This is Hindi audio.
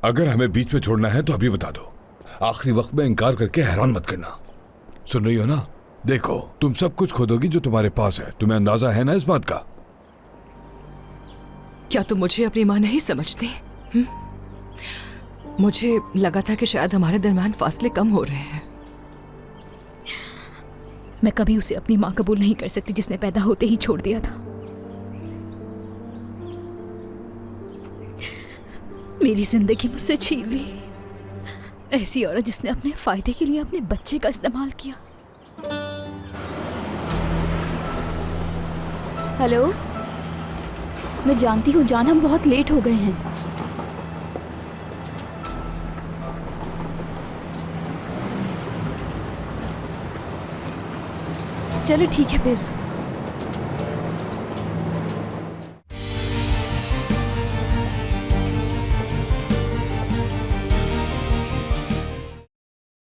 अगर हमें बीच में छोड़ना है तो अभी बता दो, आखिरी वक्त में इनकार करके हैरान मत करना। सुन रही हो ना? देखो, तुम सब कुछ खोदोगी जो तुम्हारे पास है, तुम्हें अंदाजा है ना इस बात का? क्या तुम मुझे अपनी माँ नहीं समझती? मुझे लगा था कि शायद हमारे दरमियान फासले कम हो रहे हैं। मैं कभी उसे अपनी माँ कबूल नहीं कर सकती जिसने पैदा होते ही छोड़ दिया था। मेरी जिंदगी मुझसे छीन ली। ऐसी औरत जिसने अपने फायदे के लिए अपने बच्चे का इस्तेमाल किया। हेलो, मैं जानती हूँ जान, हम बहुत लेट हो गए हैं। चलो ठीक है फिर।